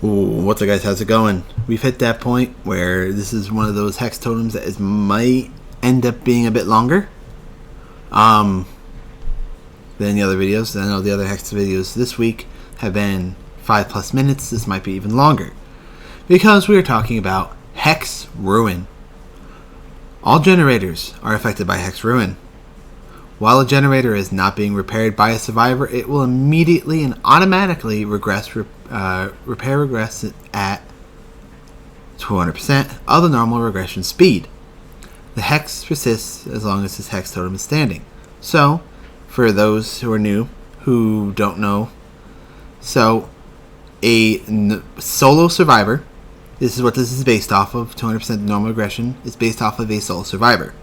Ooh, what's up, guys? How's it going? We've hit that point where this is one of those hex totems that might end up being a bit longer than the other videos. I know the other hex videos this week have been 5+ minutes. This might be even longer because we are talking about Hex Ruin. All generators are affected by Hex Ruin. While a generator is not being repaired by a survivor, it will immediately and automatically regress at 200% of the normal regression speed. The hex persists as long as this hex totem is standing. So, for those who are new, who don't know, so a solo survivor, this is what this is based off of, 200% normal regression is based off of a solo survivor.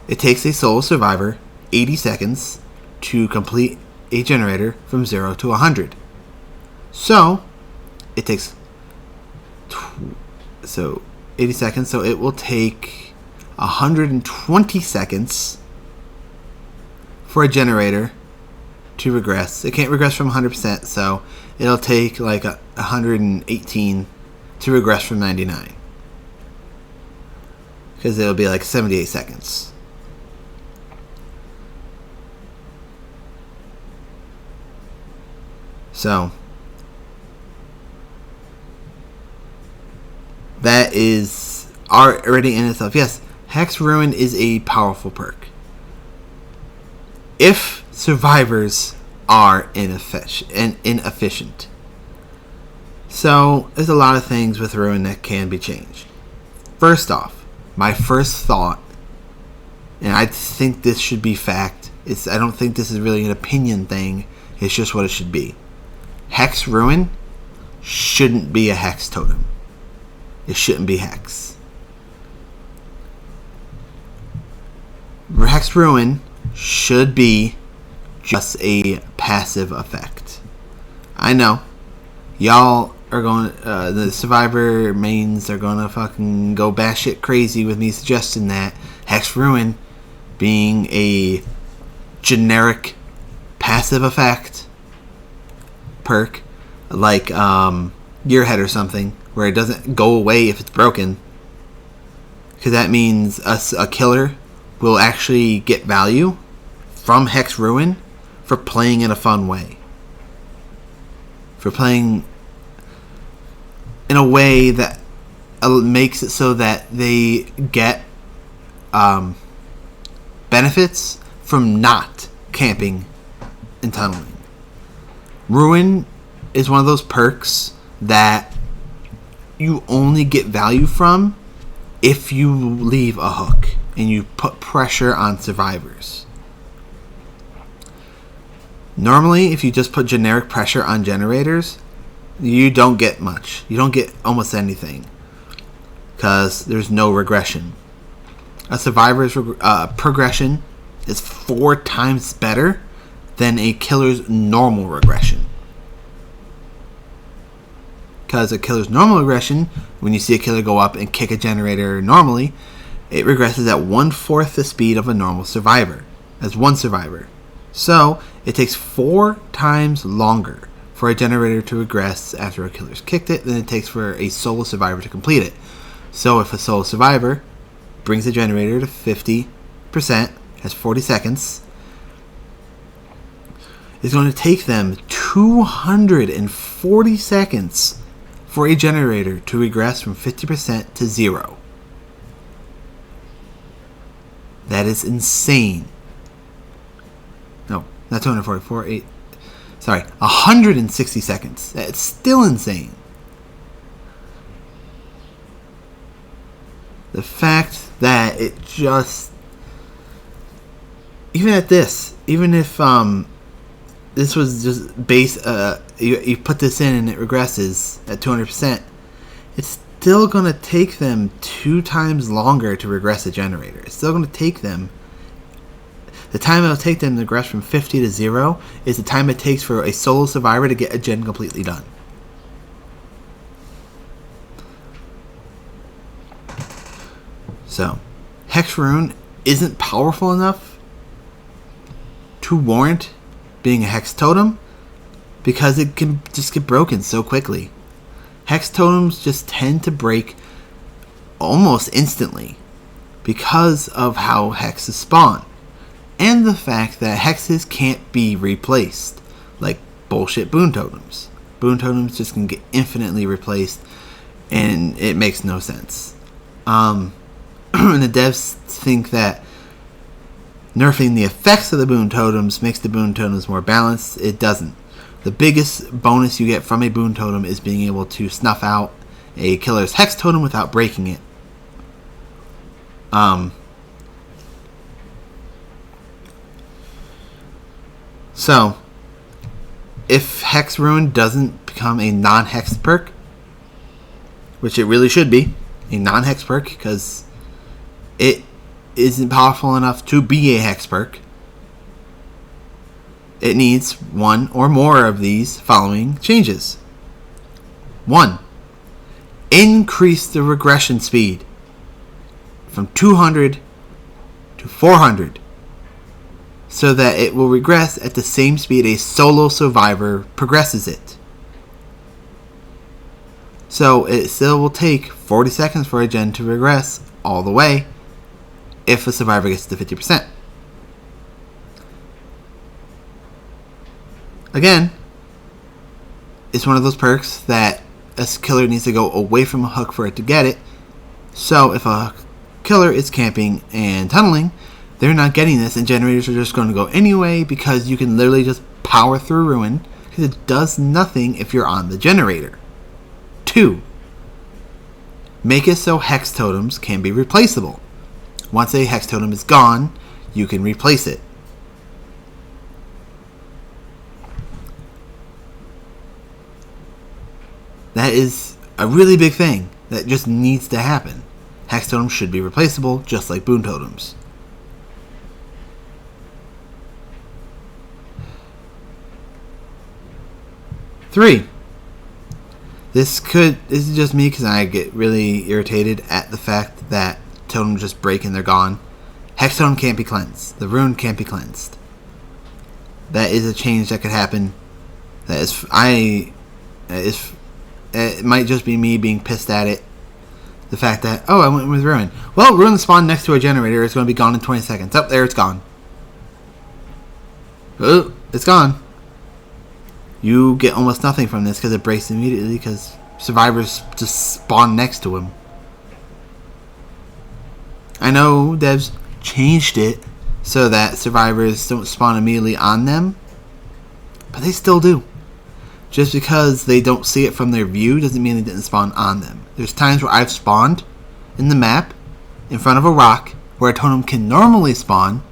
It takes a solo survivor 80 seconds to complete a generator from 0 to 100. So, it takes 80 seconds, so it will take 120 seconds for a generator to regress. It can't regress from 100%, so it'll take like 118 to regress from 99. Because it'll be like 78 seconds. So, that is already in itself. Yes, Hex Ruin is a powerful perk. If survivors are inefficient. So, there's a lot of things with Ruin that can be changed. First off, my first thought, and I think this should be fact, I don't think this is really an opinion thing, it's just what it should be. Hex Ruin shouldn't be a hex totem. It shouldn't be hex. Hex Ruin should be just a passive effect. I know. Y'all are going, the survivor mains are gonna fucking go batshit crazy with me suggesting that Hex Ruin being a generic passive effect perk, like Gearhead or something, where it doesn't go away if it's broken, because that means a killer will actually get value from Hex Ruin for playing in a fun way, for playing in a way that makes it so that they get benefits from not camping and tunneling. Ruin is one of those perks that you only get value from if you leave a hook and you put pressure on survivors. Normally, if you just put generic pressure on generators, you don't get much. You don't get almost anything because there's no regression. A survivor's progression is 4 times better than a killer's normal regression. Because a killer's normal regression, when you see a killer go up and kick a generator normally, it regresses at 1/4 the speed of a normal survivor, as one survivor. So, it takes 4 times longer for a generator to regress after a killer's kicked it than it takes for a solo survivor to complete it. So, if a solo survivor brings the generator to 50%, has 40 seconds, it's going to take them 240 seconds for a generator to regress from 50% to 0. That is insane. No, not 244, 160 seconds. That's still insane. The fact that it just, even at this, even if this was just base, you put this in and it regresses at 200%, it's still going to take them 2 times longer to regress a generator. It's still going to take them, the time it'll take them to regress from 50 to 0 is the time it takes for a solo survivor to get a gen completely done. So, Hex Ruin isn't powerful enough to warrant being a hex totem because it can just get broken so quickly. Hex totems just tend to break almost instantly because of how hexes spawn, and the fact that hexes can't be replaced like bullshit boon totems. Boon totems just can get infinitely replaced, and it makes no sense. And the devs think that nerfing the effects of the boon totems makes the boon totems more balanced. It doesn't. The biggest bonus you get from a boon totem is being able to snuff out a killer's hex totem without breaking it. So, if Hex Ruin doesn't become a non-hex perk, which it really should be, a non-hex perk, because it isn't powerful enough to be a hex perk, it needs one or more of these following changes. 1. Increase the regression speed from 200 to 400 so that it will regress at the same speed a solo survivor progresses it. So it still will take 40 seconds for a gen to regress all the way if a survivor gets to 50%. Again, it's one of those perks that a killer needs to go away from a hook for it to get it. So if a killer is camping and tunneling, they're not getting this, and generators are just going to go anyway because you can literally just power through Ruin because it does nothing if you're on the generator. 2. Make it so hex totems can be replaceable. Once a hex totem is gone, you can replace it. That is a really big thing that just needs to happen. Hex totems should be replaceable, just like boon totems. 3. This is just me because I get really irritated at the fact that totems just break and they're gone. Hex totem can't be cleansed. The rune can't be cleansed. That is a change that could happen. It might just be me being pissed at it. The fact that, I went with Ruin. Well, Ruin spawned next to a generator. It's going to be gone in 20 seconds. Oh, there it's gone. Oh, it's gone. You get almost nothing from this because it breaks immediately because survivors just spawn next to him. I know devs changed it so that survivors don't spawn immediately on them, but they still do. Just because they don't see it from their view doesn't mean they didn't spawn on them. There's times where I've spawned in the map in front of a rock where a totem can normally spawn,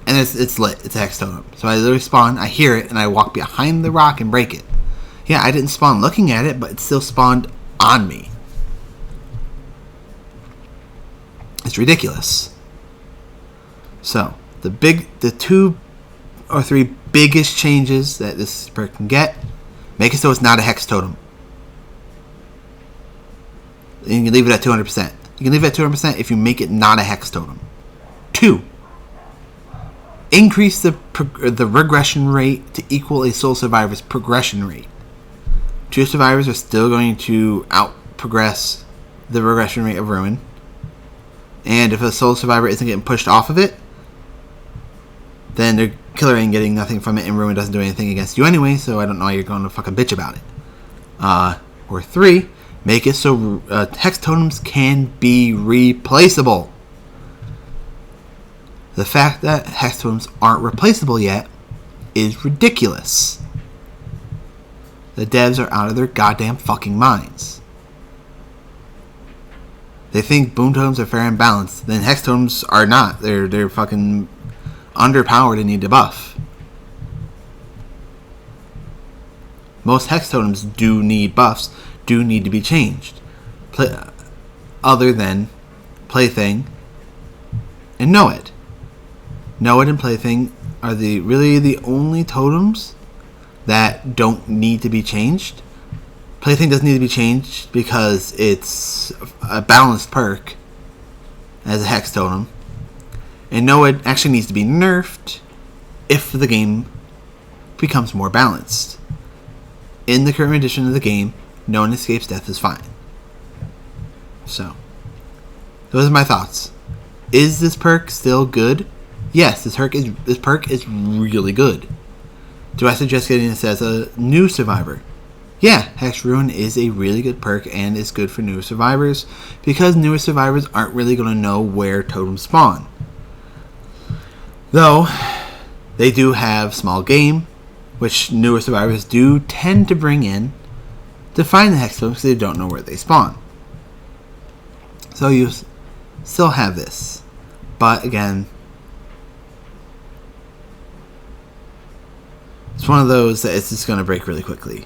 and it's lit. It's a hex totem. So I literally spawn, I hear it, and I walk behind the rock and break it. Yeah, I didn't spawn looking at it, but it still spawned on me. It's ridiculous. So, the 2 or 3 biggest changes that this perk can get: make it so it's not a hex totem. You can leave it at 200%. You can leave it at 200% if you make it not a hex totem. 2. Increase the regression rate to equal a soul survivor's progression rate. 2 survivors are still going to out-progress the regression rate of Ruin. And if a soul survivor isn't getting pushed off of it, then their killer ain't getting nothing from it, and Ruin doesn't do anything against you anyway, so I don't know why you're going to fucking bitch about it. Or 3, make it so hex totems can be replaceable. The fact that hex totems aren't replaceable yet is ridiculous. The devs are out of their goddamn fucking minds. They think boon totems are fair and balanced, then hex totems are not. They're fucking underpowered and need to buff. Most hex totems do need buffs, do need to be changed. Other than Plaything and Know It. Know It and Plaything are really the only totems that don't need to be changed. Plaything doesn't need to be changed because it's a balanced perk as a hex totem. And Know It actually needs to be nerfed if the game becomes more balanced. In the current edition of the game, no one escapes death is fine. So, those are my thoughts. Is this perk still good? Yes, this perk is really good. Do I suggest getting this as a new survivor? Yeah, Hex Ruin is a really good perk and is good for newer survivors because newer survivors aren't really going to know where totems spawn. Though, they do have small game, which newer survivors do tend to bring in to find the hex totems because they don't know where they spawn. So you still have this. But again, it's one of those that it's just going to break really quickly.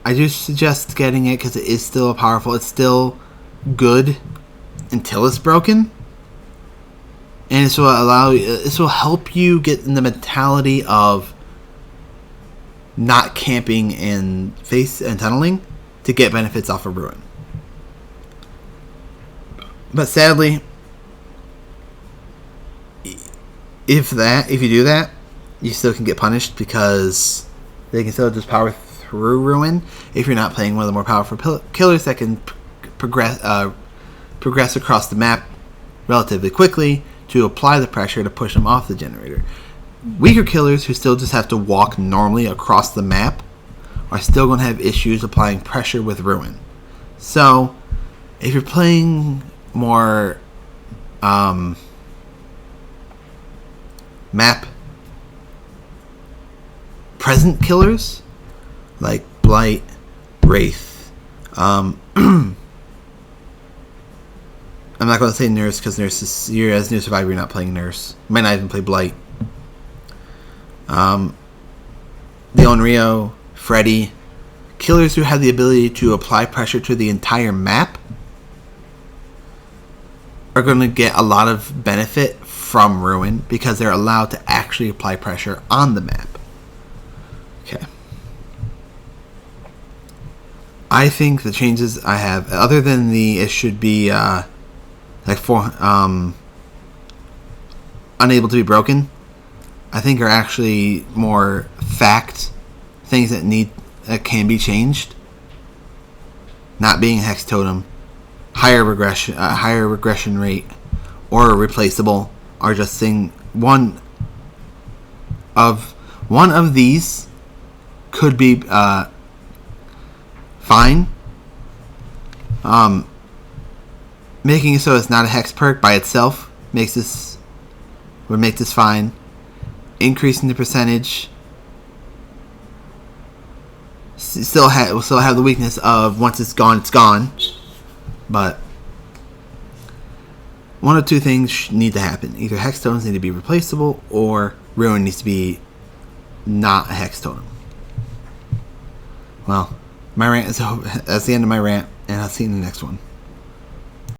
I do suggest getting it because it is still powerful. It's still good until it's broken. And this will help you get in the mentality of not camping and tunneling to get benefits off of Ruin. But sadly, if you do that, you still can get punished because they can still just power through Ruin if you're not playing one of the more powerful killers that can progress across the map relatively quickly to apply the pressure to push them off the generator. Weaker killers who still just have to walk normally across the map are still going to have issues applying pressure with Ruin. So, if you're playing more map present killers like Blight, Wraith, I'm not going to say Nurse because Nurse is, you're as new survivor, you're not playing Nurse. You might not even play Blight. Leon Rio, Freddy, killers who have the ability to apply pressure to the entire map are going to get a lot of benefit from Ruin because they're allowed to actually apply pressure on the map. Okay. I think the changes I have, other than it should be unable to be broken, I think are actually more fact things that can be changed. Not being a hex totem, higher regression rate, or replaceable are just one of these could be fine. Making it so it's not a hex perk by itself would make this fine. Increasing the percentage will still have the weakness of once it's gone, it's gone. But one of two things need to happen: either hex totems need to be replaceable, or Ruin needs to be not a hex totem. Well, my rant is over. That's the end of my rant, and I'll see you in the next one.